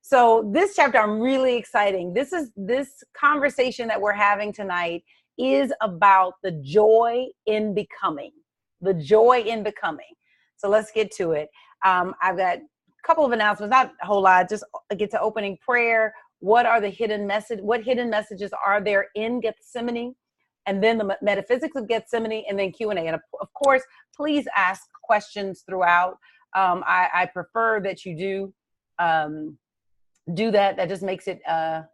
So this chapter, I'm really exciting. This conversation that we're having tonight is about the joy in becoming, the joy in becoming. So let's get to it. I've got a couple of announcements, not a whole lot, just get to opening prayer. What are the hidden messages are there in Gethsemane? And then the metaphysics of Gethsemane, and then Q&A. And of course, please ask questions throughout. I prefer that you do that. That just makes it a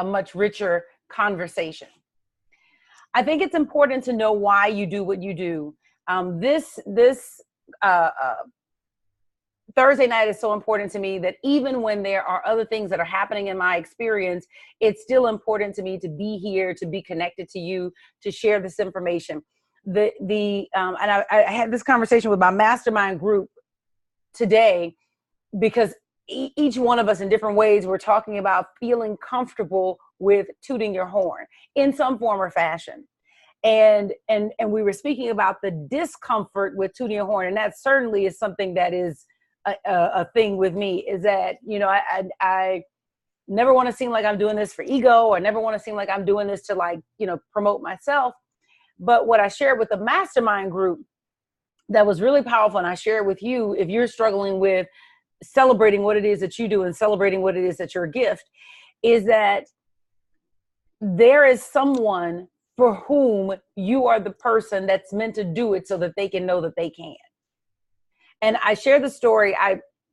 much richer conversation. I think it's important to know why you do what you do. This Thursday night is so important to me that even when there are other things that are happening in my experience, it's still important to me to be here, to be connected to you, to share this information. And I had this conversation with my mastermind group today because each one of us in different ways, we're talking about feeling comfortable with tooting your horn in some form or fashion. And we were speaking about the discomfort with tooting your horn. And that certainly is something that is a thing with me, is that, I never want to seem like I'm doing this for ego, or never want to seem like I'm doing this to promote myself. But what I shared with the mastermind group that was really powerful, and I share it with you, if you're struggling with celebrating what it is that you do and celebrating what it is that your gift is, that there is someone for whom you are the person that's meant to do it so that they can know that they can. And I share the story.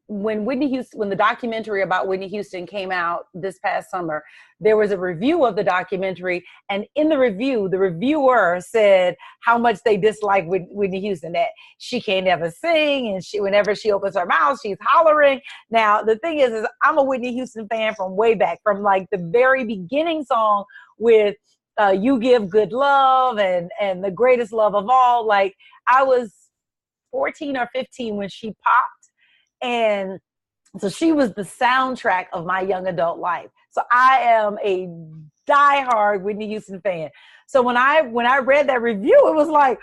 When the documentary about Whitney Houston came out this past summer, there was a review of the documentary. And in the review, the reviewer said how much they dislike Whitney Houston, that she can't ever sing. And whenever she opens her mouth, she's hollering. Now, the thing is I'm a Whitney Houston fan from way back, from like the very beginning song with You Give Good Love and The Greatest Love of All. Like, I was 14 or 15 when she popped. And so she was the soundtrack of my young adult life. So I am a diehard Whitney Houston fan. So when I read that review, it was like,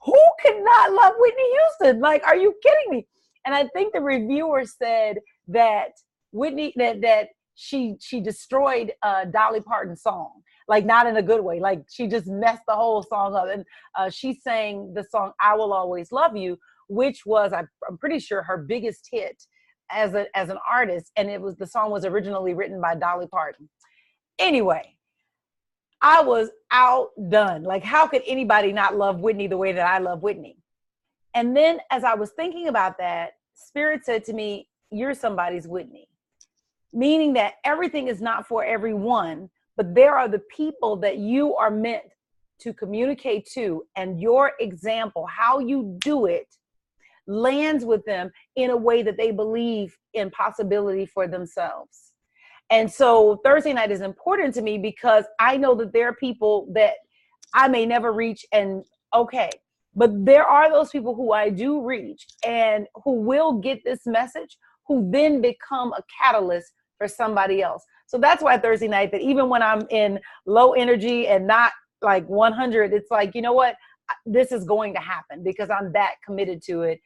who could not love Whitney Houston? Like, are you kidding me? And I think the reviewer said that that she destroyed Dolly Parton's song, like not in a good way. Like, she just messed the whole song up. And she sang the song "I Will Always Love You," which was, I'm pretty sure, her biggest hit as an artist. And the song was originally written by Dolly Parton. Anyway, I was outdone. Like, how could anybody not love Whitney the way that I love Whitney? And then as I was thinking about that, Spirit said to me, you're somebody's Whitney. Meaning that everything is not for everyone, but there are the people that you are meant to communicate to. And your example, how you do it, lands with them in a way that they believe in possibility for themselves. And so Thursday night is important to me because I know that there are people that I may never reach, and okay, but there are those people who I do reach and who will get this message, who then become a catalyst for somebody else. So that's why Thursday night, that even when I'm in low energy and not like 100, it's like, you know what? This is going to happen because I'm that committed to it,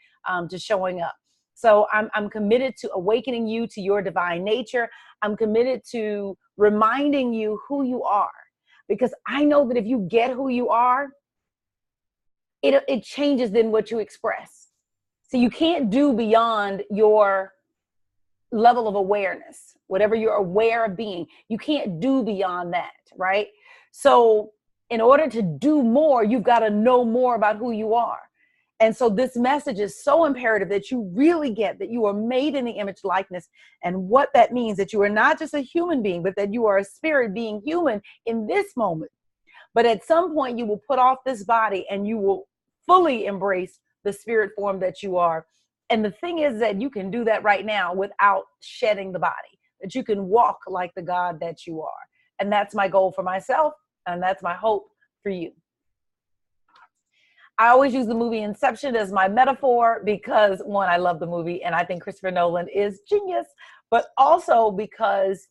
to showing up. So I'm committed to awakening you to your divine nature. I'm committed to reminding you who you are, because I know that if you get who you are, it changes then what you express. So you can't do beyond your level of awareness, whatever you're aware of being. You can't do beyond that, right? So in order to do more, you've got to know more about who you are. And so this message is so imperative that you really get that you are made in the image likeness, and what that means, that you are not just a human being, but that you are a spirit being human in this moment. But at some point you will put off this body and you will fully embrace the spirit form that you are. And the thing is that you can do that right now without shedding the body, that you can walk like the God that you are. And that's my goal for myself. And that's my hope for you. I always use the movie Inception as my metaphor because, one, I love the movie and I think Christopher Nolan is genius, but also because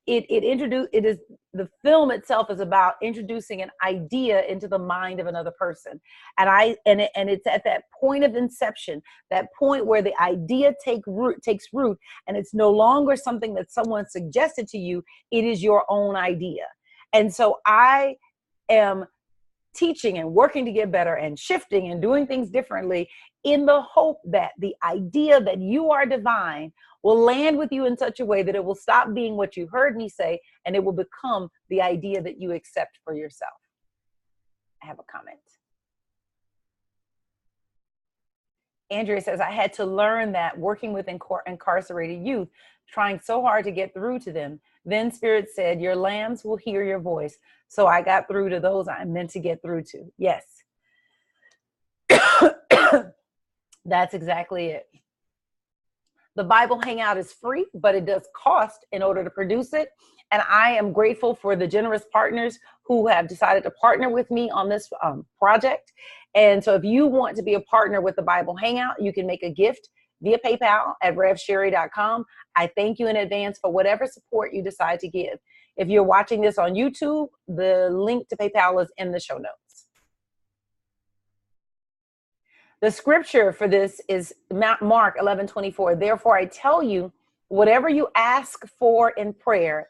it is the film itself is about introducing an idea into the mind of another person. And it's at that point of inception, that point where the idea takes root, and it's no longer something that someone suggested to you. It is your own idea. And so I am teaching and working to get better and shifting and doing things differently in the hope that the idea that you are divine will land with you in such a way that it will stop being what you heard me say, and it will become the idea that you accept for yourself. I have a comment. Andrea says, I had to learn that working with incarcerated youth, trying so hard to get through to them. Then Spirit said, your lambs will hear your voice. So I got through to those I'm meant to get through to. Yes. That's exactly it. The Bible Hangout is free, but it does cost in order to produce it. And I am grateful for the generous partners who have decided to partner with me on this project. And so if you want to be a partner with the Bible Hangout, you can make a gift via PayPal at revsherry.com. I thank you in advance for whatever support you decide to give. If you're watching this on YouTube, the link to PayPal is in the show notes. The scripture for this is Mark 11:24. Therefore, I tell you, whatever you ask for in prayer,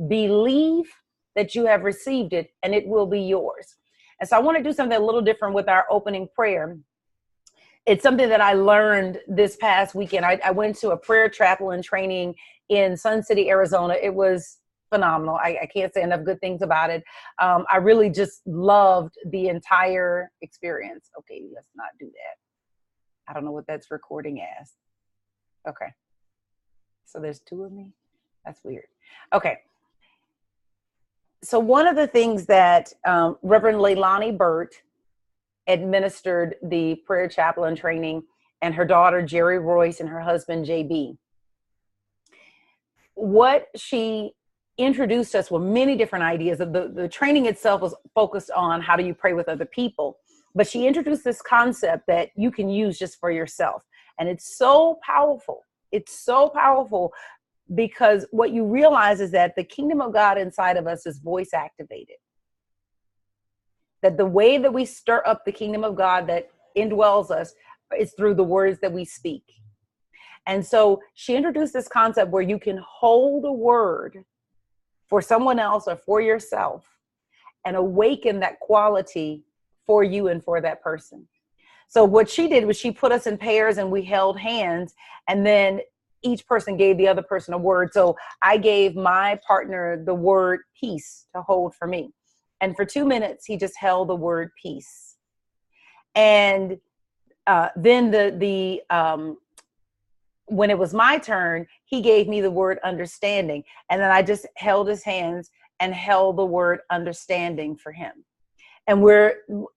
believe that you have received it and it will be yours. And so I want to do something a little different with our opening prayer. It's something that I learned this past weekend. I went to a prayer chaplain training in Sun City, Arizona. It was phenomenal. I can't say enough good things about it. I really just loved the entire experience. Okay, let's not do that. I don't know what that's recording as. Okay. So there's two of me. That's weird. Okay. So one of the things that Reverend Leilani Burt administered the prayer chaplain training, and her daughter Jerry Royce and her husband JB, what she introduced us were many different ideas. The training itself was focused on how do you pray with other people, but she introduced this concept that you can use just for yourself. And it's so powerful. It's so powerful because what you realize is that the kingdom of God inside of us is voice activated. That the way that we stir up the kingdom of God that indwells us is through the words that we speak. And so she introduced this concept where you can hold a word for someone else or for yourself and awaken that quality for you and for that person. So what she did was she put us in pairs and we held hands, and then each person gave the other person a word. So I gave my partner the word peace to hold for me. And for 2 minutes, he just held the word peace. And then when it was my turn, he gave me the word understanding. And then I just held his hands and held the word understanding for him. And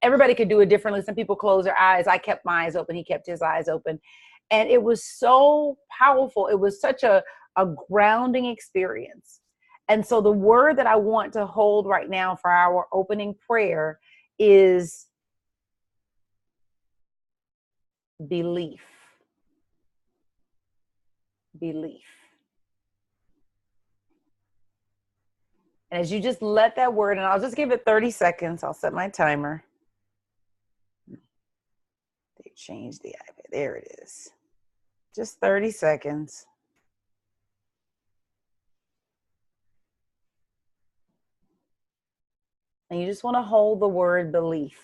everybody could do it differently. Some people close their eyes. I kept my eyes open. He kept his eyes open. And it was so powerful. It was such a grounding experience. And so the word that I want to hold right now for our opening prayer is belief. Belief. And as you just let that word, and I'll just give it 30 seconds. I'll set my timer. They changed the iPad. There it is. Just 30 seconds. And you just want to hold the word belief.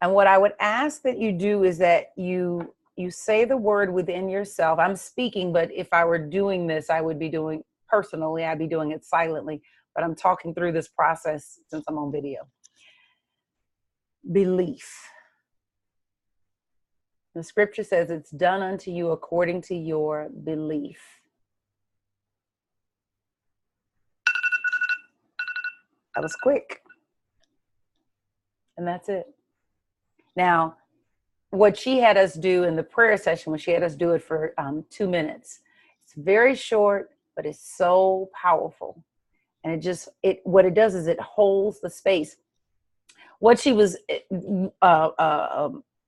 And what I would ask that you do is that you say the word within yourself. I'm speaking, but if I were doing this, I would be doing personally, I'd be doing it silently, but I'm talking through this process since I'm on video. Belief. The scripture says it's done unto you according to your belief. That was quick. And that's it. Now, what she had us do in the prayer session, when she had us do it for 2 minutes, it's very short, but it's so powerful. And what it does is it holds the space. What she was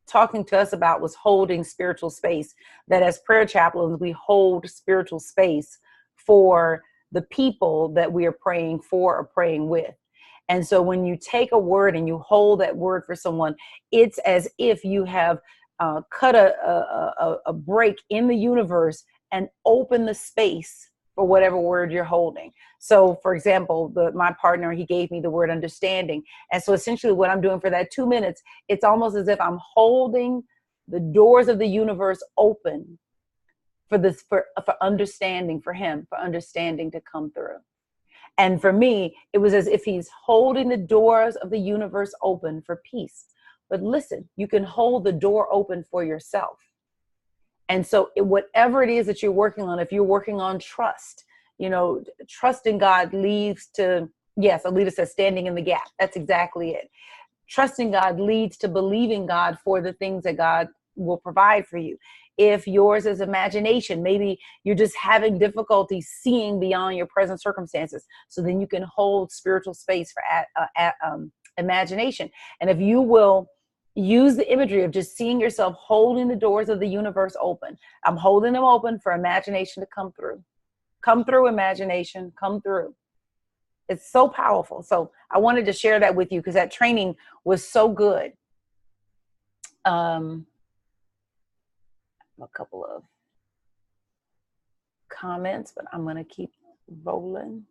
talking to us about was holding spiritual space, that as prayer chaplains, we hold spiritual space for the people that we are praying for or praying with. And so when you take a word and you hold that word for someone, it's as if you have cut a break in the universe and open the space for whatever word you're holding. So for example, my partner, he gave me the word understanding. And so essentially what I'm doing for that 2 minutes, it's almost as if I'm holding the doors of the universe open for understanding, for him, for understanding to come through. And for me, it was as if he's holding the doors of the universe open for peace. But listen, you can hold the door open for yourself. And so whatever it is that you're working on, if you're working on trust, trust in God leads to, yes, Alita says standing in the gap. That's exactly it. Trusting God leads to believing God for the things that God will provide for you. If yours is imagination, maybe you're just having difficulty seeing beyond your present circumstances. So then you can hold spiritual space for imagination. And if you will use the imagery of just seeing yourself holding the doors of the universe open. I'm holding them open for imagination to come through. Come through, imagination, come through. It's so powerful. So I wanted to share that with you because that training was so good. A couple of comments, but I'm going to keep rolling.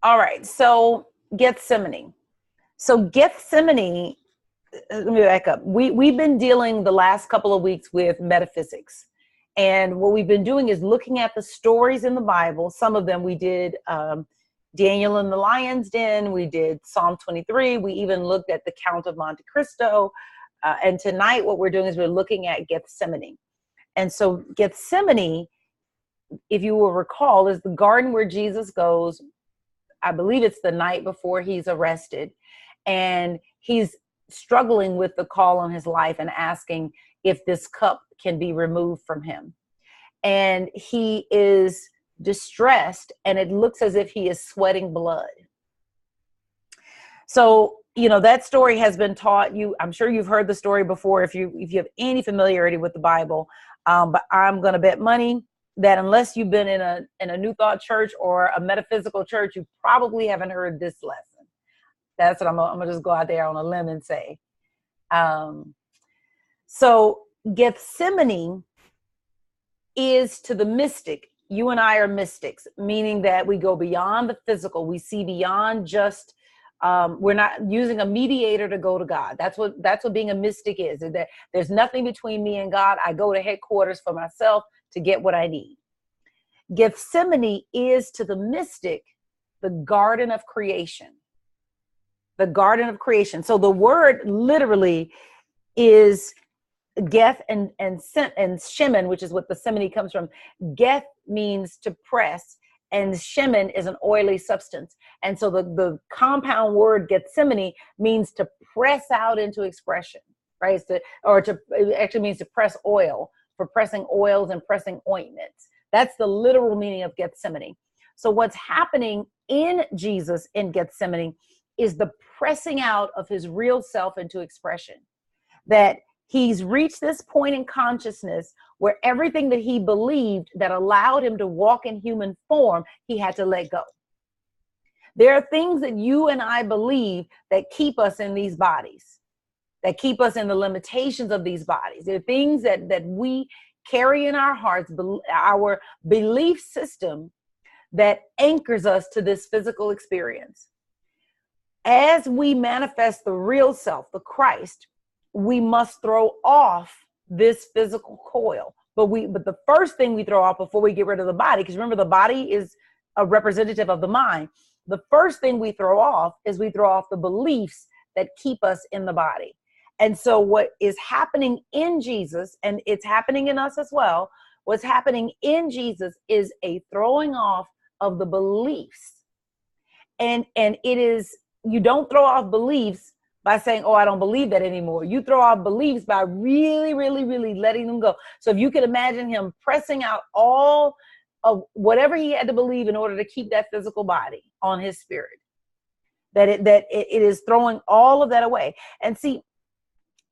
All right. So Gethsemane. Let me back up. We've been dealing the last couple of weeks with metaphysics. And what we've been doing is looking at the stories in the Bible. Some of them we did Daniel in the Lion's Den. We did Psalm 23. We even looked at the Count of Monte Cristo. And tonight what we're doing is we're looking at Gethsemane. And so Gethsemane, if you will recall, is the garden where Jesus goes. I believe it's the night before he's arrested. And he's struggling with the call on his life and asking if this cup can be removed from him. And he is distressed, and it looks as if he is sweating blood. So, that story has been taught you. I'm sure you've heard the story before if you have any familiarity with the Bible. But I'm going to bet money that unless you've been in a New Thought church or a metaphysical church, you probably haven't heard this lesson. That's what I'm gonna just go out there on a limb and say. So Gethsemane is to the mystic. You and I are mystics, meaning that we go beyond the physical. We see beyond just, we're not using a mediator to go to God. That's what being a mystic is that there's nothing between me and God. I go to headquarters for myself to get what I need. Gethsemane is to the mystic, the garden of creation. The garden of creation. So the word literally is Geth and Shemen, which is what the Semene comes from. Geth means to press, and Shemen is an oily substance. And so the compound word Gethsemane means to press out into expression, right? It actually means to press oil, for pressing oils and pressing ointments. That's the literal meaning of Gethsemane. So what's happening in Jesus in Gethsemane is the pressing out of his real self into expression. That he's reached this point in consciousness where everything that he believed that allowed him to walk in human form, he had to let go. There are things that you and I believe that keep us in these bodies, that keep us in the limitations of these bodies. There are things that we carry in our hearts, our belief system that anchors us to this physical experience. As we manifest the real self, the Christ, we must throw off this physical coil. But the first thing we throw off before we get rid of the body, because remember the body is a representative of the mind. The first thing we throw off is we throw off the beliefs that keep us in the body. And so what is happening in Jesus, and it's happening in us as well, what's happening in Jesus is a throwing off of the beliefs. And it is, you don't throw off beliefs by saying, oh, I don't believe that anymore. You throw off beliefs by really, really, really letting them go. So if you could imagine him pressing out all of whatever he had to believe in order to keep that physical body on his spirit, that it is throwing all of that away. And see,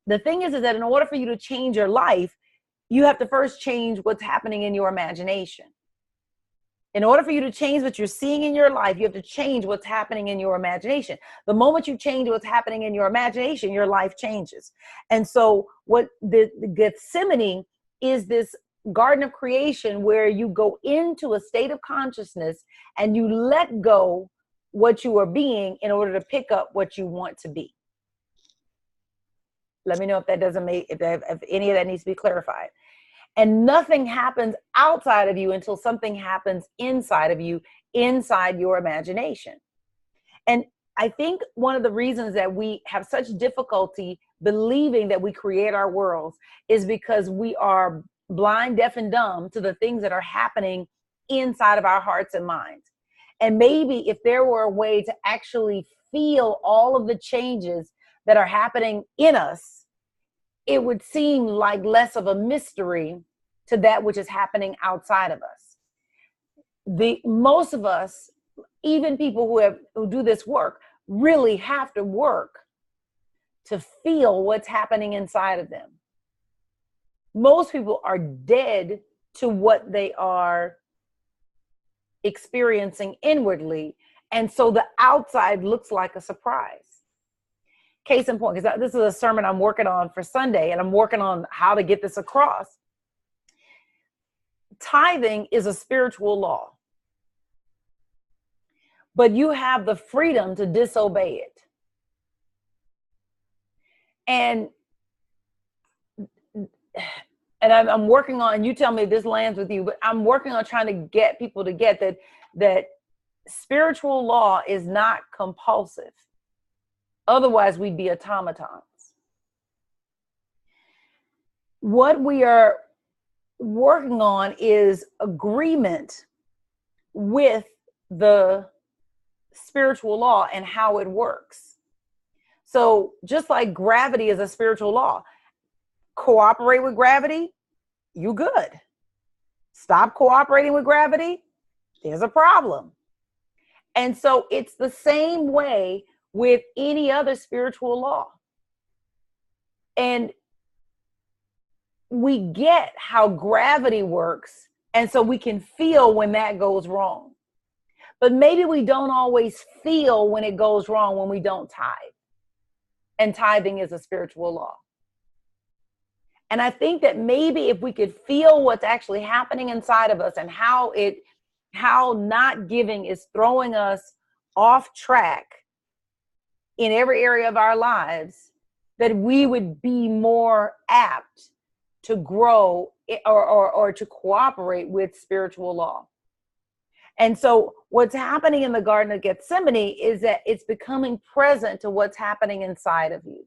the thing is that in order for you to change your life, you have to first change what's happening in your imagination. In order for you to change what you're seeing in your life, you have to change what's happening in your imagination. The moment you change what's happening in your imagination, your life changes. And so what the Gethsemane is, this garden of creation where you go into a state of consciousness and you let go what you are being in order to pick up what you want to be. Let me know if that doesn't make, if any of that needs to be clarified. And nothing happens outside of you until something happens inside of you, inside your imagination. And I think one of the reasons that we have such difficulty believing that we create our worlds is because we are blind, deaf, and dumb to the things that are happening inside of our hearts and minds. And maybe if there were a way to actually feel all of the changes that are happening in us, it would seem like less of a mystery to that which is happening outside of us. Most of us, even people who do this work, really have to work to feel what's happening inside of them. Most people are dead to what they are experiencing inwardly, and so the outside looks like a surprise. Case in point, because this is a sermon I'm working on for Sunday, and I'm working on how to get this across. Tithing is a spiritual law, but you have the freedom to disobey it. And I'm working on, you tell me if this lands with you, but I'm working on trying to get people to get that spiritual law is not compulsive. Otherwise, we'd be automatons. What we are working on is agreement with the spiritual law and how it works. So just like gravity is a spiritual law, cooperate with gravity, you good. Stop cooperating with gravity, there's a problem. And so it's the same way with any other spiritual law. And we get how gravity works, and so we can feel when that goes wrong. But maybe we don't always feel when it goes wrong when we don't tithe. And tithing is a spiritual law. And I think that maybe if we could feel what's actually happening inside of us and how not giving is throwing us off track in every area of our lives, that we would be more apt to grow or to cooperate with spiritual law. And so what's happening in the Garden of Gethsemane is that it's becoming present to what's happening inside of you.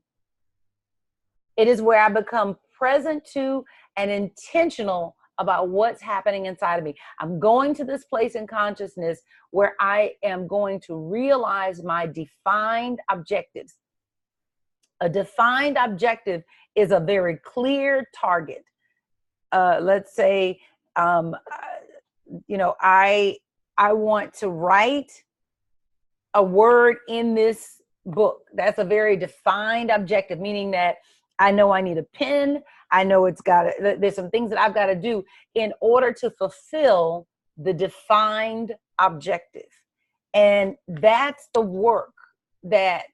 It is where I become present to and intentional about what's happening inside of me. I'm going to this place in consciousness where I am going to realize my defined objectives. A defined objective is a very clear target. Let's say, I want to write a word in this book. That's a very defined objective, meaning that I know I need a pen. I know there's some things that I've got to do in order to fulfill the defined objective. And that's the work that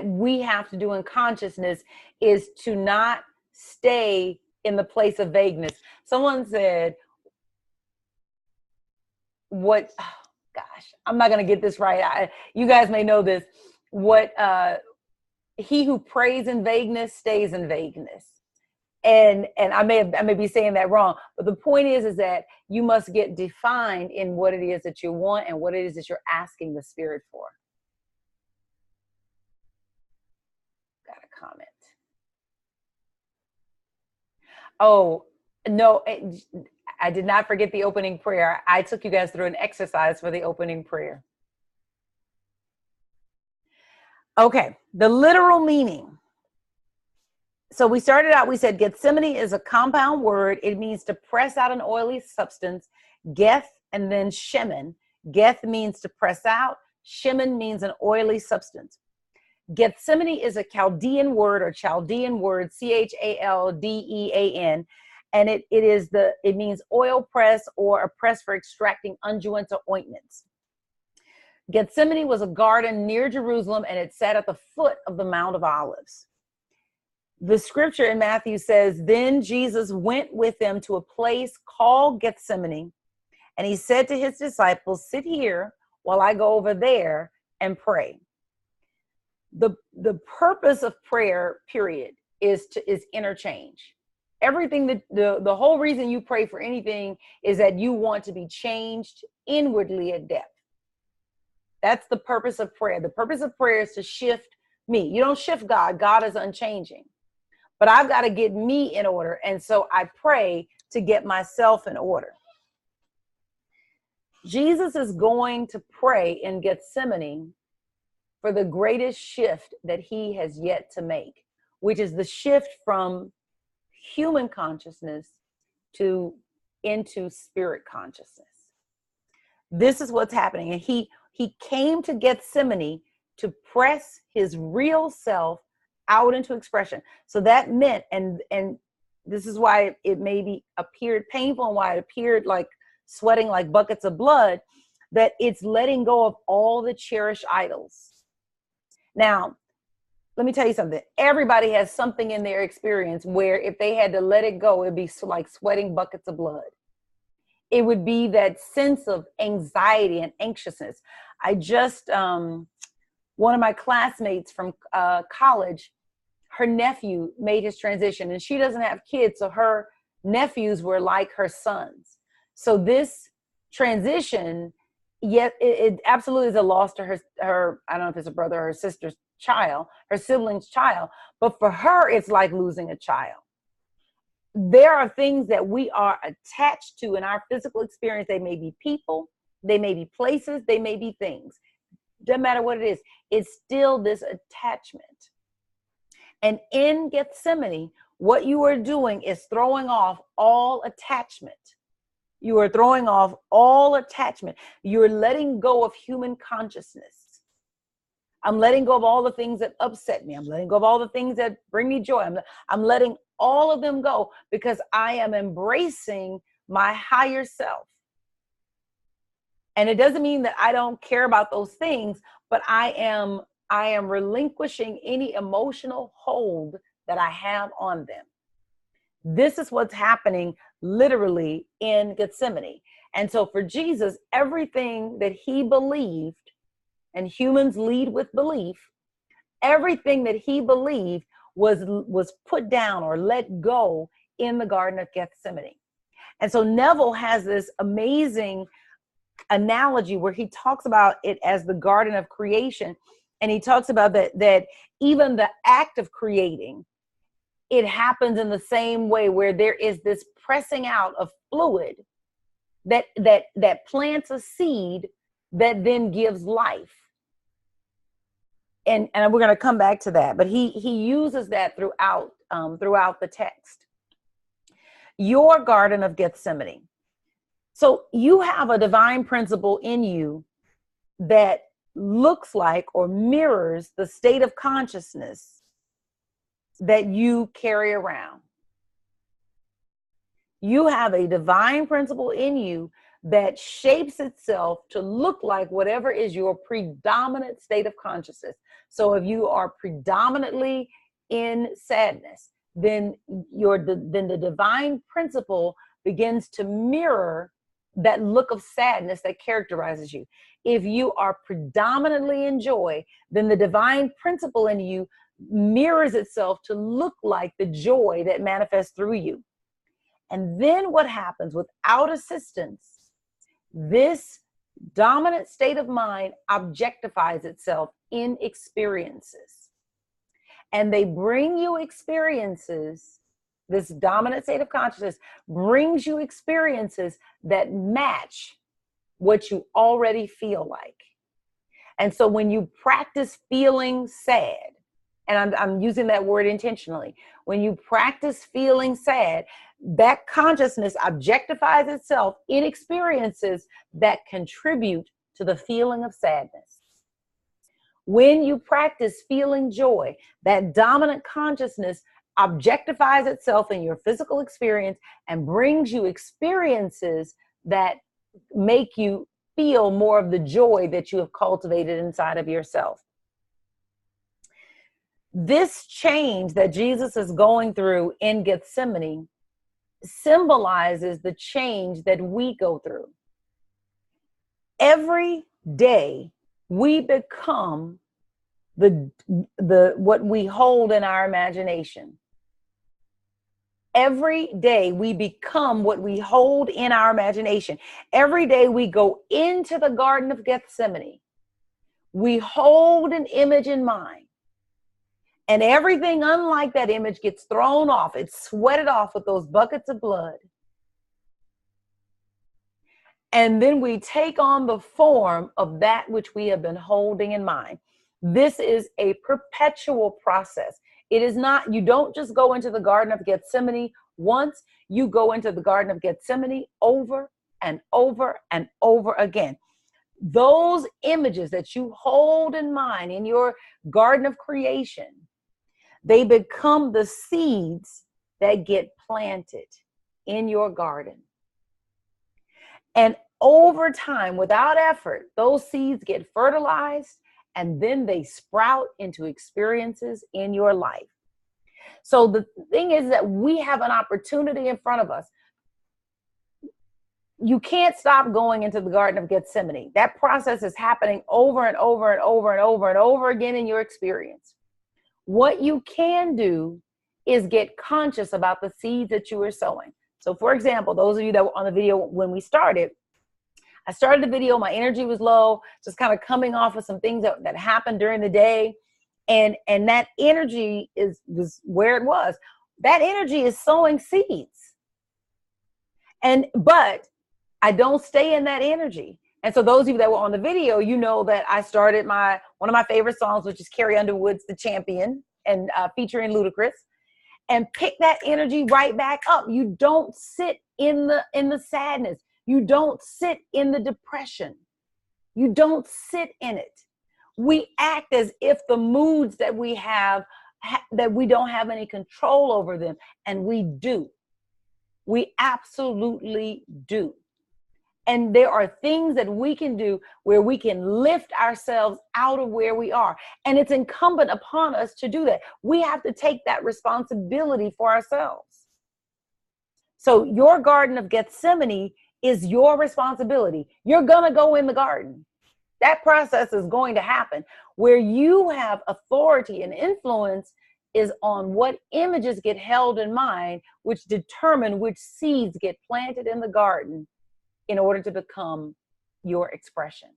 we have to do in consciousnness, is to not stay in the place of vagueness. Someone said, I'm not going to get this right. You guys may know this. He who prays in vagueness stays in vagueness. And I may be saying that wrong, but the point is that you must get defined in what it is that you want and what it is that you're asking the Spirit for. Got a comment. Oh, no, I did not forget the opening prayer. I took you guys through an exercise for the opening prayer. Okay, the literal meaning. So we started out, we said Gethsemane is a compound word. It means to press out an oily substance. Geth and then shemen. Geth means to press out. Shemen means an oily substance. Gethsemane is a Chaldean word Chaldean, and it means oil press or a press for extracting unguents or ointments. Gethsemane was a garden near Jerusalem, and it sat at the foot of the Mount of Olives. The scripture in Matthew says, then Jesus went with them to a place called Gethsemane, and he said to his disciples, sit here while I go over there and pray. The purpose of prayer, period, is interchange. Everything that the whole reason you pray for anything is that you want to be changed inwardly at depth. That's the purpose of prayer. The purpose of prayer is to shift me. You don't shift God. God is unchanging. But I've got to get me in order. And so I pray to get myself in order. Jesus is going to pray in Gethsemane for the greatest shift that he has yet to make, which is the shift from human consciousness into spirit consciousness. This is what's happening. And he came to Gethsemane to press his real self out into expression. So that meant, and this is why it maybe appeared painful and why it appeared like sweating like buckets of blood, that it's letting go of all the cherished idols. Now, let me tell you something. Everybody has something in their experience where if they had to let it go, it'd be like sweating buckets of blood. It would be that sense of anxiety and anxiousness. I just, one of my classmates from college, her nephew made his transition, and she doesn't have kids, so her nephews were like her sons. So this transition, yet it absolutely is a loss to her, I don't know if it's a brother or her sister's child, her sibling's child, but for her, it's like losing a child. There are things that we are attached to in our physical experience. They may be people, they may be places, they may be things. Doesn't matter what it is. It's still this attachment. And in Gethsemane, what you are doing is throwing off all attachment. You are throwing off all attachment. You're letting go of human consciousness. I'm letting go of all the things that upset me. I'm letting go of all the things that bring me joy. I'm letting all of them go because I am embracing my higher self. And it doesn't mean that I don't care about those things, but I am relinquishing any emotional hold that I have on them. This is what's happening literally in Gethsemane. And so for Jesus, everything that he believed, and humans lead with belief, everything that he believed was put down or let go in the Garden of Gethsemane. And so Neville has this amazing analogy where he talks about it as the Garden of Creation. And he talks about that even the act of creating, it happens in the same way where there is this pressing out of fluid that plants a seed that then gives life. And we're going to come back to that, but he uses that throughout the text. Your Garden of Gethsemane. So you have a divine principle in you that looks like or mirrors the state of consciousness that you carry around. You have a divine principle in you that shapes itself to look like whatever is your predominant state of consciousness. So if you are predominantly in sadness, then the divine principle begins to mirror that look of sadness that characterizes you. If you are predominantly in joy, then the divine principle in you mirrors itself to look like the joy that manifests through you. And then what happens without assistance, this dominant state of mind objectifies itself in experiences. And they bring you experiences. This dominant state of consciousness brings you experiences that match what you already feel like. And so when you practice feeling sad, and I'm using that word intentionally, when you practice feeling sad, that consciousness objectifies itself in experiences that contribute to the feeling of sadness. When you practice feeling joy, that dominant consciousness objectifies itself in your physical experience and brings you experiences that make you feel more of the joy that you have cultivated inside of yourself. This change that Jesus is going through in Gethsemane symbolizes the change that we go through. Every day we become the what we hold in our imagination. Every day we become what we hold in our imagination. Every day we go into the Garden of Gethsemane, we hold an image in mind. And everything unlike that image gets thrown off. It's sweated off with those buckets of blood. And then we take on the form of that which we have been holding in mind. This is a perpetual process. It is not, you don't just go into the Garden of Gethsemane once, you go into the Garden of Gethsemane over and over and over again. Those images that you hold in mind in your garden of creation, they become the seeds that get planted in your garden. And over time, without effort, those seeds get fertilized and then they sprout into experiences in your life. So the thing is that we have an opportunity in front of us. You can't stop going into the Garden of Gethsemane. That process is happening over and over and over and over and over again in your experience. What you can do is get conscious about the seeds that you are sowing. So for example, those of you that were on the video when we started, I started the video, my energy was low, just kind of coming off of some things that happened during the day. And that energy was where it was. That energy is sowing seeds. But I don't stay in that energy. And so those of you that were on the video, you know that I started one of my favorite songs, which is Carrie Underwood's The Champion, and featuring Ludacris, and pick that energy right back up. You don't sit in the sadness. You don't sit in the depression. You don't sit in it. We act as if the moods that we have, that we don't have any control over them, and we do. We absolutely do. And there are things that we can do where we can lift ourselves out of where we are. And it's incumbent upon us to do that. We have to take that responsibility for ourselves. So your Garden of Gethsemane is your responsibility. You're going to go in the garden. That process is going to happen. Where you have authority and influence is on what images get held in mind, which determine which seeds get planted in the garden in order to become your expression.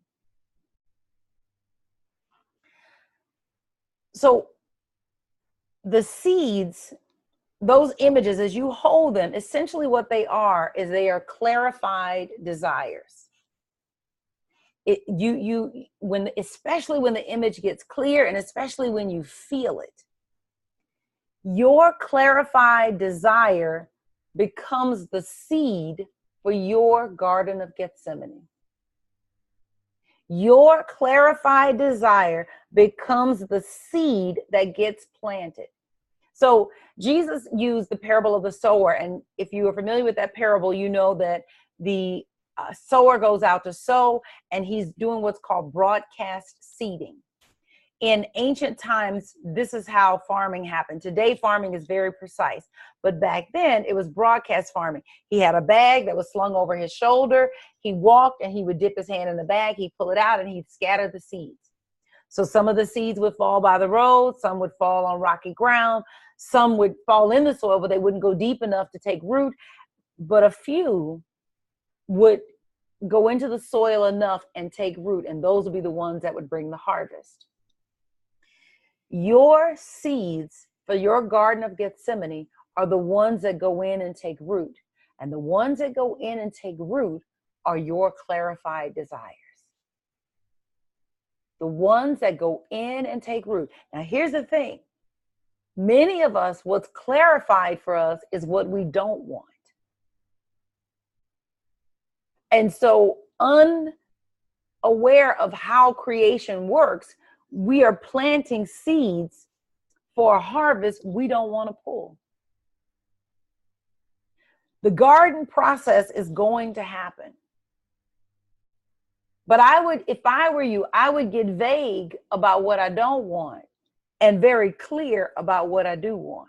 So the seeds, those images, as you hold them, essentially what they are is they are clarified desires. Especially when the image gets clear, and especially when you feel it, your clarified desire becomes the seed for your Garden of Gethsemane. Your clarified desire becomes the seed that gets planted. So Jesus used the parable of the sower. And if you are familiar with that parable, you know that the sower goes out to sow, and he's doing what's called broadcast seeding. In ancient times, this is how farming happened. Today, farming is very precise. But back then, it was broadcast farming. He had a bag that was slung over his shoulder. He walked and he would dip his hand in the bag. He'd pull it out and he'd scatter the seeds. So some of the seeds would fall by the road. Some would fall on rocky ground. Some would fall in the soil, but they wouldn't go deep enough to take root. But a few would go into the soil enough and take root. And those would be the ones that would bring the harvest. Your seeds for your Garden of Gethsemane are the ones that go in and take root. And the ones that go in and take root are your clarified desires. The ones that go in and take root. Now, here's the thing. Many of us, what's clarified for us is what we don't want. And so, unaware of how creation works, we are planting seeds for a harvest we don't want to pull. The garden process is going to happen. But if I were you, I would get vague about what I don't want and very clear about what I do want.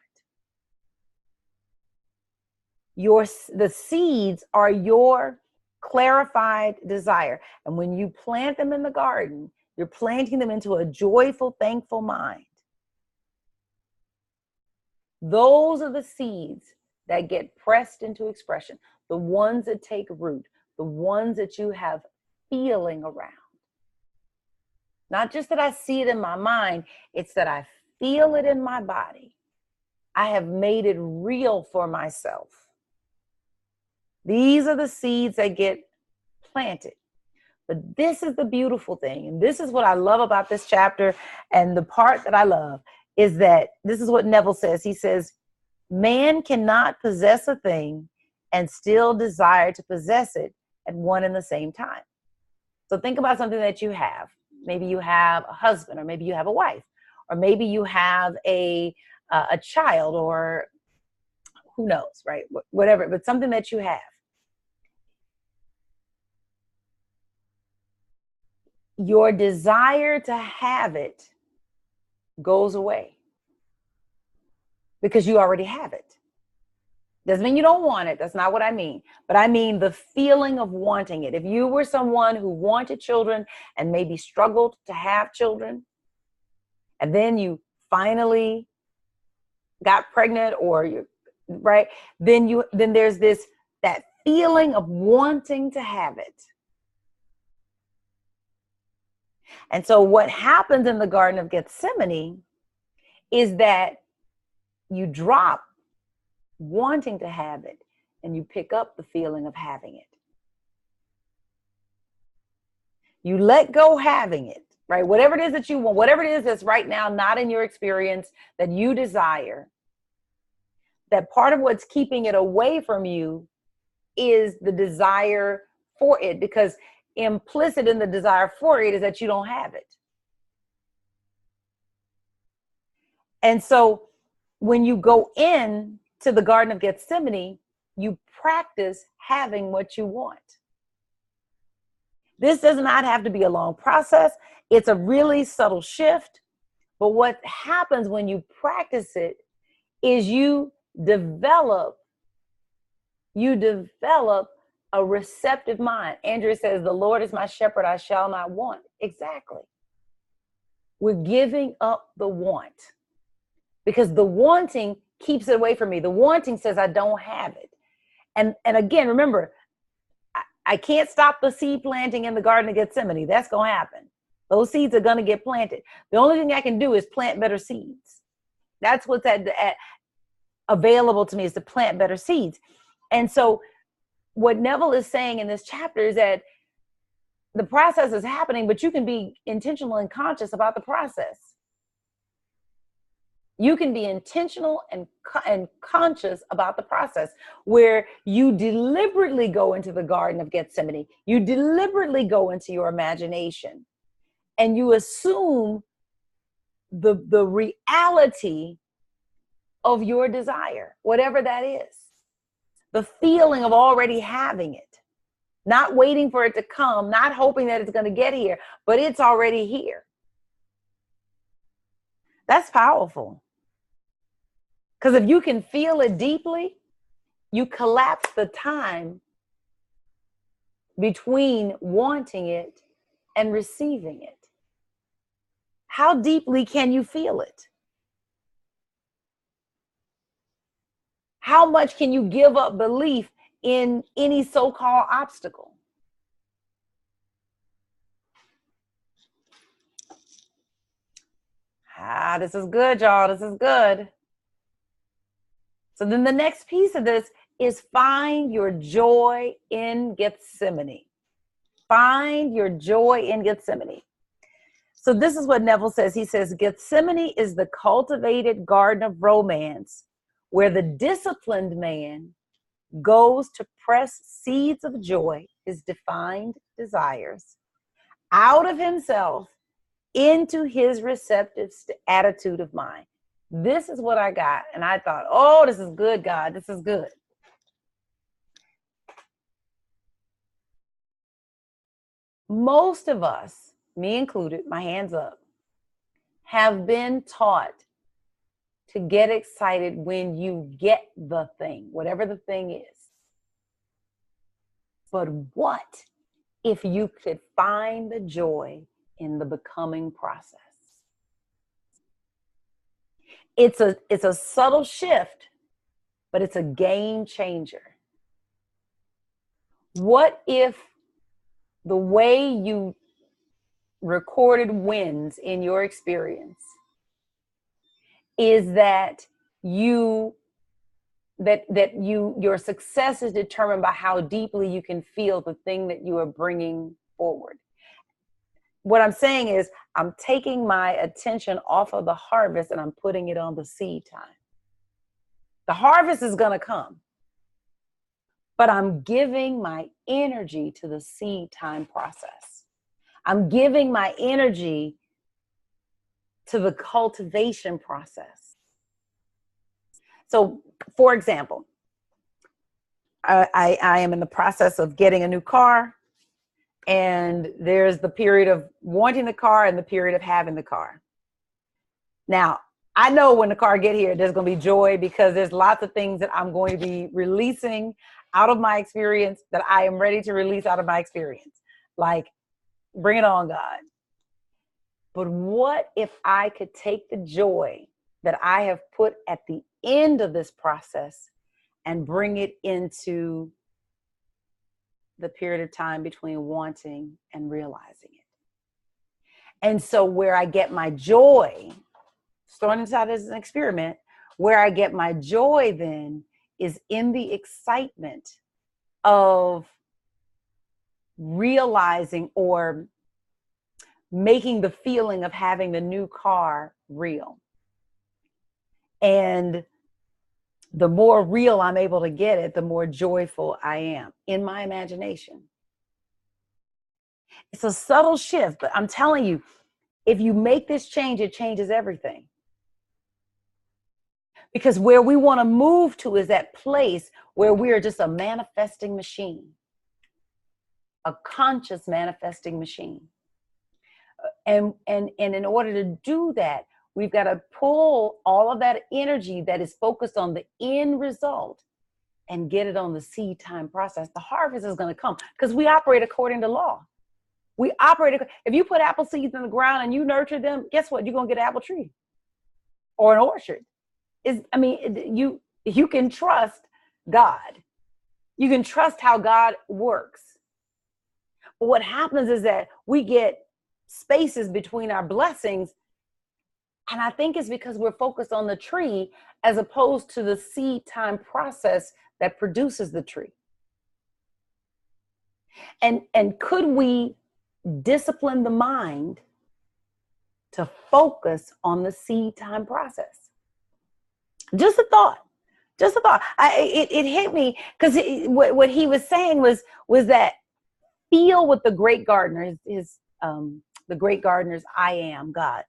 The seeds are your clarified desire. And when you plant them in the garden, you're planting them into a joyful, thankful mind. Those are the seeds that get pressed into expression, the ones that take root, the ones that you have feeling around. Not just that I see it in my mind, it's that I feel it in my body. I have made it real for myself. These are the seeds that get planted. But this is the beautiful thing, and this is what I love about this chapter, and the part that I love is that this is what Neville says. He says, man cannot possess a thing and still desire to possess it at one and the same time. So think about something that you have. Maybe you have a husband, or maybe you have a wife, or maybe you have a child, or who knows, right? Whatever, but something that you have. Your desire to have it goes away because you already have it. Doesn't mean you don't want it. That's not what I mean. But I mean the feeling of wanting it. If you were someone who wanted children and maybe struggled to have children, and then you finally got pregnant, or you, right? Then there's that feeling of wanting to have it. And so what happens in the Garden of Gethsemane is that you drop wanting to have it and you pick up the feeling of having it. You let go having it, right? Whatever it is that you want, whatever it is that's right now not in your experience that you desire, that part of what's keeping it away from you is the desire for it, because implicit in the desire for it is that you don't have it. And so when you go in to the Garden of Gethsemane, you practice having what you want. This does not have to be a long process. It's a really subtle shift. But what happens when you practice it is you develop a receptive mind. Andrea says, the Lord is my shepherd, I shall not want. Exactly. We're giving up the want, because the wanting keeps it away from me. The wanting says I don't have it. And again, remember, I can't stop the seed planting in the Garden of Gethsemane. That's going to happen. Those seeds are going to get planted. The only thing I can do is plant better seeds. That's what's available to me, is to plant better seeds. And so what Neville is saying in this chapter is that the process is happening, but you can be intentional and conscious about the process. You can be intentional and conscious about the process, where you deliberately go into the Garden of Gethsemane. You deliberately go into your imagination and you assume the reality of your desire, whatever that is. The feeling of already having it, not waiting for it to come, not hoping that it's going to get here, but it's already here. That's powerful. Because if you can feel it deeply, you collapse the time between wanting it and receiving it. How deeply can you feel it? How much can you give up belief in any so-called obstacle? This is good, y'all. This is good. So then the next piece of this is find your joy in Gethsemane. Find your joy in Gethsemane. So this is what Neville says. He says, Gethsemane is the cultivated garden of romance, where the disciplined man goes to press seeds of joy, his defined desires, out of himself into his receptive attitude of mind. This is what I got. And I thought, oh, this is good, God. This is good. Most of us, me included, my hands up, have been taught to get excited when you get the thing, whatever the thing is. But what if you could find the joy in the becoming process? It's a subtle shift, but it's a game changer. What if the way you recorded wins in your experience is that your success is determined by how deeply you can feel the thing that you are bringing forward? What I'm saying is I'm taking my attention off of the harvest and I'm putting it on the seed time. The harvest is going to come, but I'm giving my energy to the seed time process. I'm giving my energy to the cultivation process. So, for example, I am in the process of getting a new car, and there's the period of wanting the car and the period of having the car. Now, I know when the car get here, there's going to be joy because there's lots of things that I'm going to be releasing out of my experience that I am ready to release out of my experience. Like, bring it on, God. But what if I could take the joy that I have put at the end of this process and bring it into the period of time between wanting and realizing it? And so where I get my joy, starting this out as an experiment, where I get my joy then is in the excitement of realizing or making the feeling of having the new car real. And the more real I'm able to get it, the more joyful I am in my imagination. It's a subtle shift, but I'm telling you, if you make this change, it changes everything. Because where we want to move to is that place where we are just a manifesting machine, a conscious manifesting machine. And in order to do that, we've got to pull all of that energy that is focused on the end result and get it on the seed time process. The harvest is going to come because we operate according to law. We operate. If you put apple seeds in the ground and you nurture them, guess what? You're going to get an apple tree or an orchard. You can trust God. You can trust how God works. But what happens is that we get spaces between our blessings. And I think it's because we're focused on the tree as opposed to the seed time process that produces the tree. And could we discipline the mind to focus on the seed time process? Just a thought. Just a thought. It hit me because what he was saying was that feel what the great gardener the great gardener's I am God.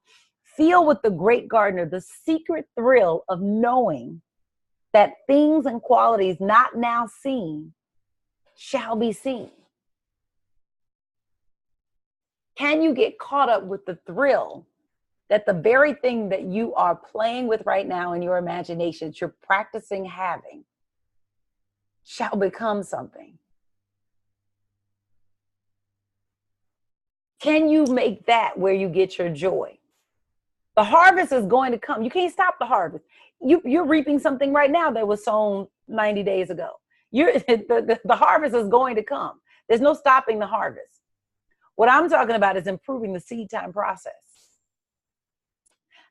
Feel with the great gardener the secret thrill of knowing that things and qualities not now seen shall be seen. Can you get caught up with the thrill that the very thing that you are playing with right now in your imagination, that you're practicing having, shall become something? Can you make that where you get your joy? The harvest is going to come. You can't stop the harvest. You're reaping something right now that was sown 90 days ago. The harvest is going to come. There's no stopping the harvest. What I'm talking about is improving the seed time process.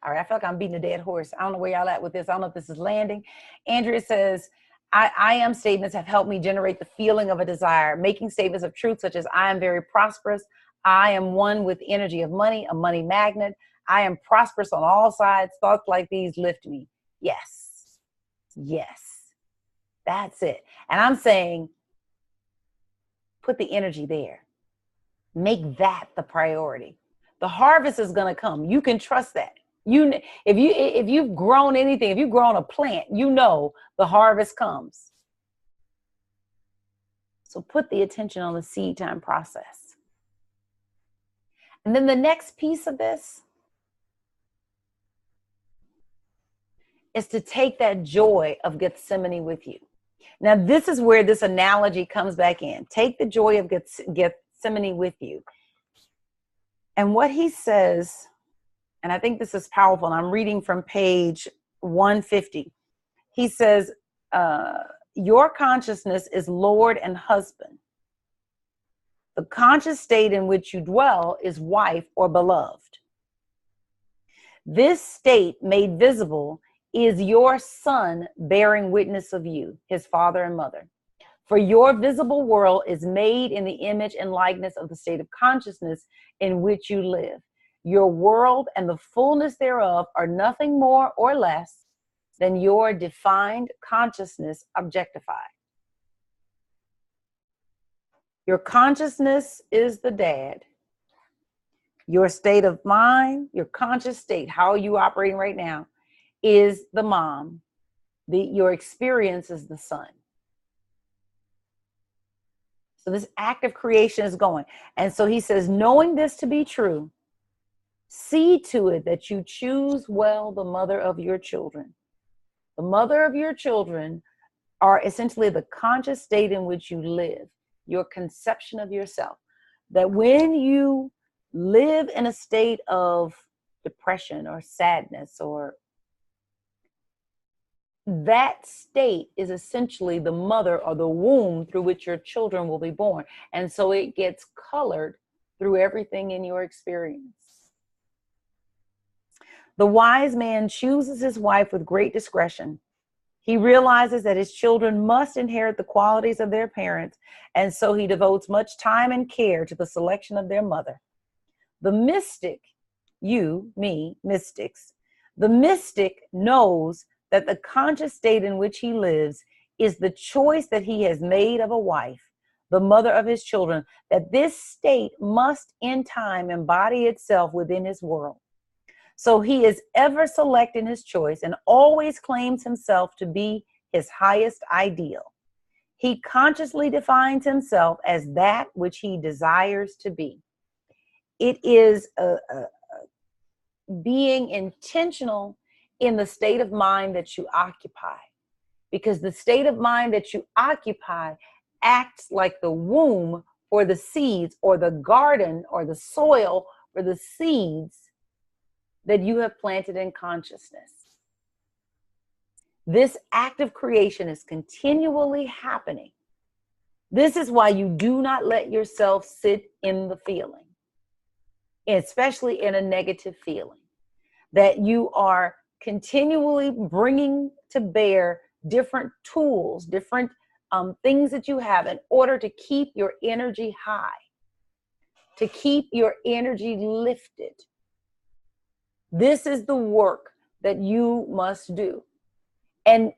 All right, I feel like I'm beating a dead horse. I don't know where y'all at with this. I don't know if this is landing. Andrea says, I am statements have helped me generate the feeling of a desire. Making statements of truth such as I am very prosperous. I am one with the energy of money, a money magnet. I am prosperous on all sides. Thoughts like these lift me. Yes. Yes. That's it. And I'm saying, put the energy there. Make that the priority. The harvest is going to come. You can trust that. If you've grown anything, if you've grown a plant, you know the harvest comes. So put the attention on the seed time process. And then the next piece of this is to take that joy of Gethsemane with you. Now, this is where this analogy comes back in. Take the joy of Gethsemane with you. And what he says, and I think this is powerful, and I'm reading from page 150. He says, your consciousness is Lord and husband. The conscious state in which you dwell is wife or beloved. This state made visible is your son bearing witness of you, his father and mother. For your visible world is made in the image and likeness of the state of consciousness in which you live. Your world and the fullness thereof are nothing more or less than your defined consciousness objectified. Your consciousness is the dad. Your state of mind, your conscious state, how are you operating right now, is the mom. Your experience is the son. So this act of creation is going. And so he says, knowing this to be true, see to it that you choose well the mother of your children. The mother of your children are essentially the conscious state in which you live, your conception of yourself. That when you live in a state of depression or sadness, or that state is essentially the mother or the womb through which your children will be born. And so it gets colored through everything in your experience. The wise man chooses his wife with great discretion. He realizes that his children must inherit the qualities of their parents, and so he devotes much time and care to the selection of their mother. The mystic, you, me, mystics, the mystic knows that the conscious state in which he lives is the choice that he has made of a wife, the mother of his children, that this state must in time embody itself within his world. So he is ever selecting his choice and always claims himself to be his highest ideal. He consciously defines himself as that which he desires to be. It is being intentional in the state of mind that you occupy, because the state of mind that you occupy acts like the womb for the seeds, or the garden or the soil for the seeds that you have planted in consciousness. This act of creation is continually happening. This is why you do not let yourself sit in the feeling, especially in a negative feeling, that you are continually bringing to bear different tools, different things that you have in order to keep your energy high, to keep your energy lifted. This is the work that you must do. And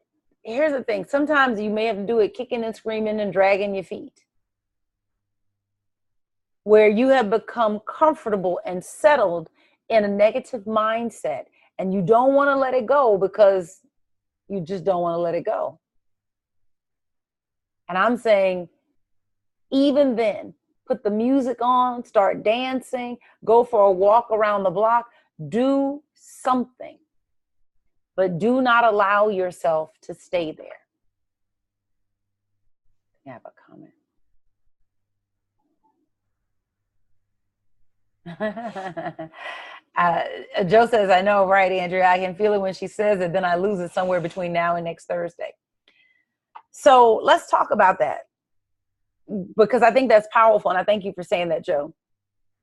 here's the thing. Sometimes you may have to do it kicking and screaming and dragging your feet, where you have become comfortable and settled in a negative mindset, and you don't want to let it go because you just don't want to let it go. And I'm saying, even then, put the music on, start dancing, go for a walk around the block, do something, but do not allow yourself to stay there. I have a comment. Joe says, I know, right, Andrea? I can feel it when she says it, then I lose it somewhere between now and next Thursday. So let's talk about that, because I think that's powerful, and I thank you for saying that, Joe.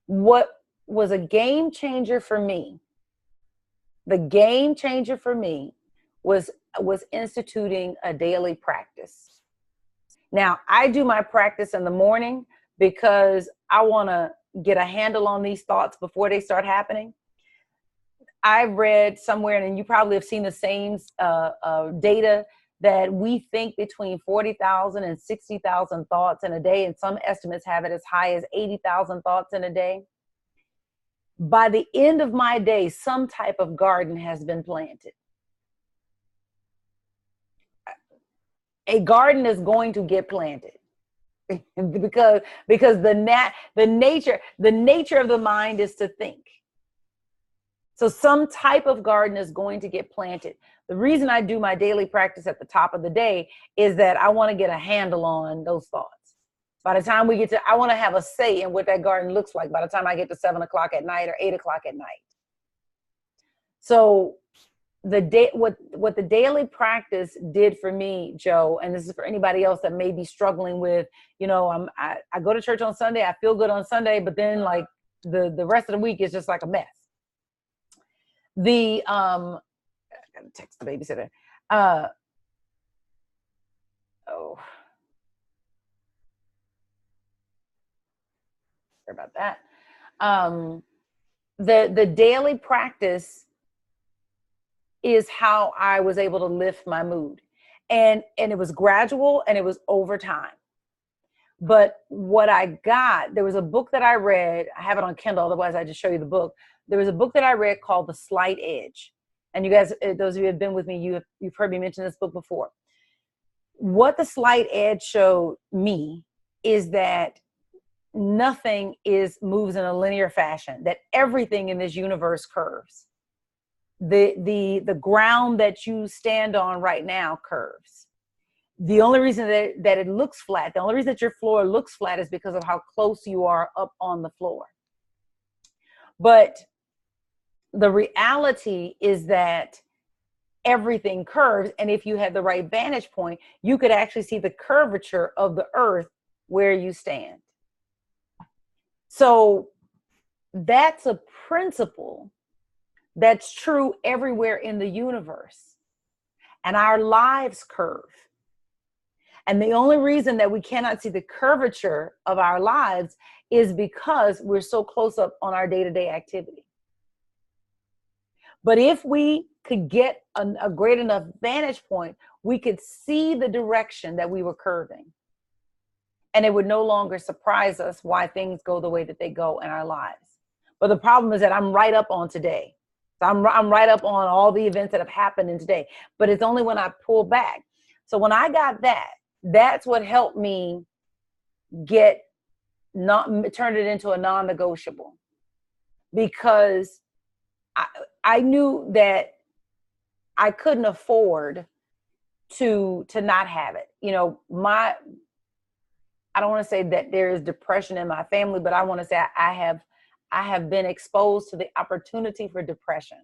What was a game changer for me, the game changer for me was instituting a daily practice. Now, I do my practice in the morning because I want to get a handle on these thoughts before they start happening. I read somewhere, and you probably have seen the same data, that we think between 40,000 and 60,000 thoughts in a day, and some estimates have it as high as 80,000 thoughts in a day. by the end of my day, some type of garden has been planted. A garden is going to get planted because the nature of the mind is to think. So some type of garden is going to get planted. The reason I do my daily practice at the top of the day is that I want to get a handle on those thoughts. By the time we get to, I want to have a say in what that garden looks like by the time I get to 7 o'clock at night or 8 o'clock at night. So what the daily practice did for me, Joe, and this is for anybody else that may be struggling with, I go to church on Sunday, I feel good on Sunday, but then like the rest of the week is just like a mess. I gotta text the babysitter. Sorry about that. The daily practice is how I was able to lift my mood. And it was gradual and it was over time. But what I got, there was a book that I read, I have it on Kindle, otherwise I just show you the book. There was a book that I read called The Slight Edge. And you guys, those of you who have been with me, you've heard me mention this book before. What The Slight Edge showed me is that nothing moves in a linear fashion, that everything in this universe curves. The ground that you stand on right now curves. The only reason that it looks flat, the only reason that your floor looks flat is because of how close you are up on the floor. But the reality is that everything curves, and if you had the right vantage point, you could actually see the curvature of the earth where you stand. So that's a principle that's true everywhere in the universe. And our lives curve. And the only reason that we cannot see the curvature of our lives is because we're so close up on our day-to-day activity. But if we could get a great enough vantage point, we could see the direction that we were curving. And it would no longer surprise us why things go the way that they go in our lives. But the problem is that I'm right up on today. So I'm right up on all the events that have happened in today. But it's only when I pull back. So when I got that's what helped me turn it into a non-negotiable. Because I knew that I couldn't afford to not have it. I don't want to say that there is depression in my family, but I want to say I have been exposed to the opportunity for depression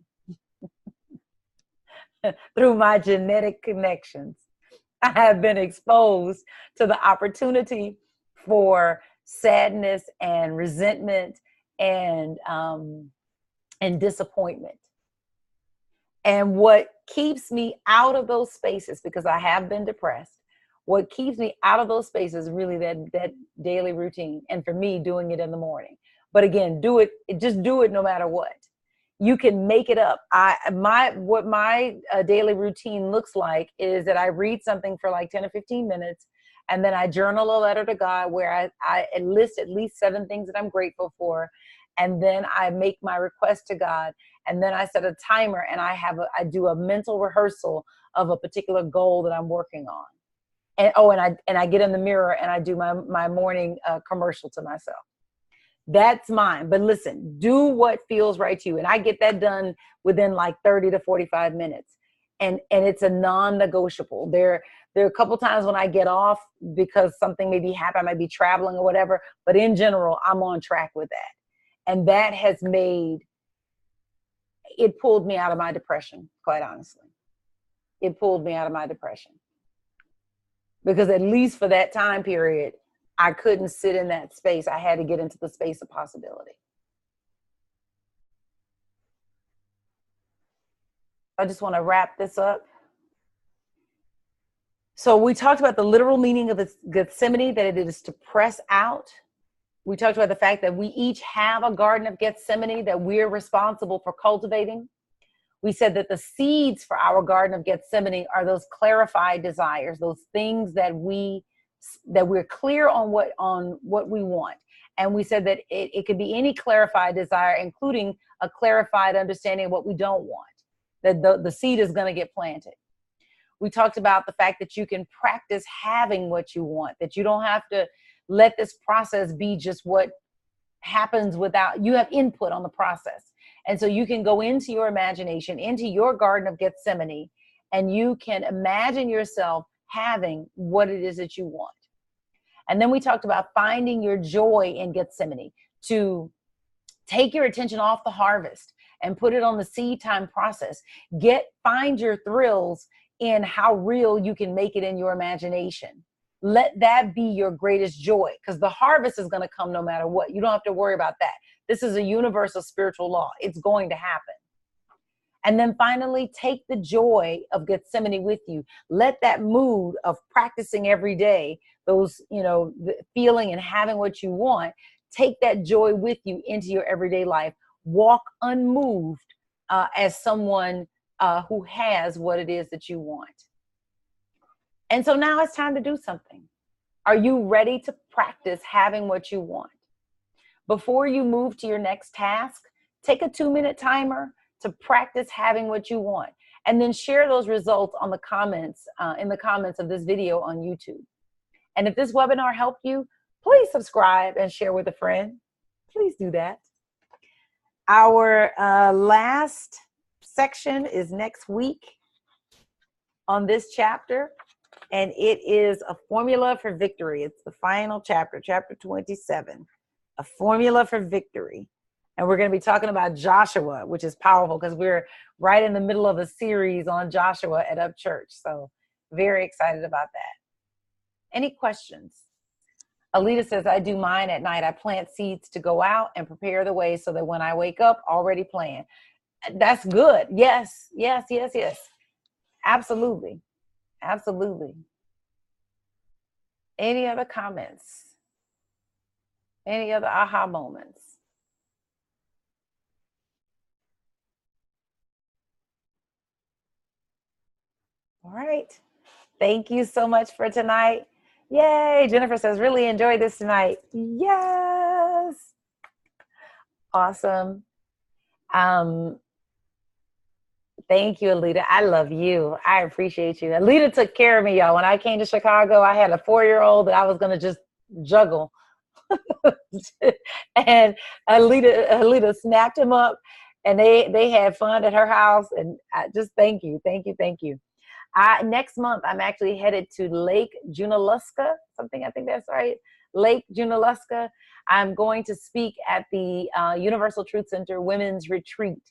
through my genetic connections. I have been exposed to the opportunity for sadness and resentment and disappointment. And what keeps me out of those spaces, because I have been depressed, what keeps me out of those spaces is really that daily routine. And for me, doing it in the morning. But again, just do it no matter what. You can make it up. What my daily routine looks like is that I read something for like 10 or 15 minutes, and then I journal a letter to God where I list at least 7 things that I'm grateful for. And then I make my request to God, and then I set a timer, and I do a mental rehearsal of a particular goal that I'm working on. And I get in the mirror and I do my morning commercial to myself. That's mine. But listen, do what feels right to you. And I get that done within like 30 to 45 minutes. And it's a non-negotiable. There are a couple times when I get off because something maybe happened, I might be traveling or whatever. But in general, I'm on track with that. And that has pulled me out of my depression, quite honestly. It pulled me out of my depression. Because at least for that time period, I couldn't sit in that space. I had to get into the space of possibility. I just want to wrap this up. So we talked about the literal meaning of Gethsemane, that it is to press out. We talked about the fact that we each have a Garden of Gethsemane that we're responsible for cultivating. We said that the seeds for our Garden of Gethsemane are those clarified desires, those things that we're clear on what we want. And we said that it could be any clarified desire, including a clarified understanding of what we don't want, that the seed is going to get planted. We talked about the fact that you can practice having what you want, that you don't have to let this process be just what happens without, you have input on the process. And so you can go into your imagination, into your Garden of Gethsemane, and you can imagine yourself having what it is that you want. And then we talked about finding your joy in Gethsemane, to take your attention off the harvest and put it on the seed time process. Find your thrills in how real you can make it in your imagination. Let that be your greatest joy, because the harvest is going to come no matter what. You don't have to worry about that. This is a universal spiritual law. It's going to happen. And then finally, take the joy of Gethsemane with you. Let that mood of practicing every day, those, the feeling and having what you want, take that joy with you into your everyday life. Walk unmoved as someone who has what it is that you want. And so now it's time to do something. Are you ready to practice having what you want? Before you move to your next task, take a 2-minute timer to practice having what you want, and then share those results on the comments, in the comments of this video on YouTube. And if this webinar helped you, please subscribe and share with a friend. Please do that. Our last section is next week on this chapter, and it is a formula for victory. It's the final chapter, chapter 27, a formula for victory. And we're going to be talking about Joshua, which is powerful because we're right in the middle of a series on Joshua at Up Church. So very excited about that. Any questions? Alita says, I do mine at night. I plant seeds to go out and prepare the way so that when I wake up, already planned. That's good. Yes, yes, yes, yes. Absolutely. Absolutely. Any other comments? Any other aha moments? All right. Thank you so much for tonight. Yay. Jennifer says, really enjoyed this tonight. Yes. Awesome. Thank you, Alita. I love you. I appreciate you. Alita took care of me, y'all. When I came to Chicago, I had a 4-year-old that I was going to just juggle. And Alita snapped him up, and they had fun at her house. And I just thank you. Thank you. Thank you. Next month, I'm actually headed to Lake Junaluska, I think that's right, Lake Junaluska. I'm going to speak at the Universal Truth Center Women's Retreat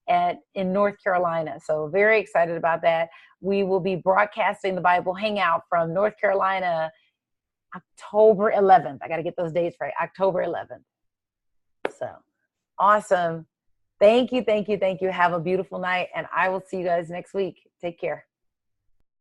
in North Carolina. So very excited about that. We will be broadcasting the Bible Hangout from North Carolina, October 11th. I got to get those dates right, October 11th. So awesome. Thank you, thank you, thank you. Have a beautiful night, and I will see you guys next week. Take care.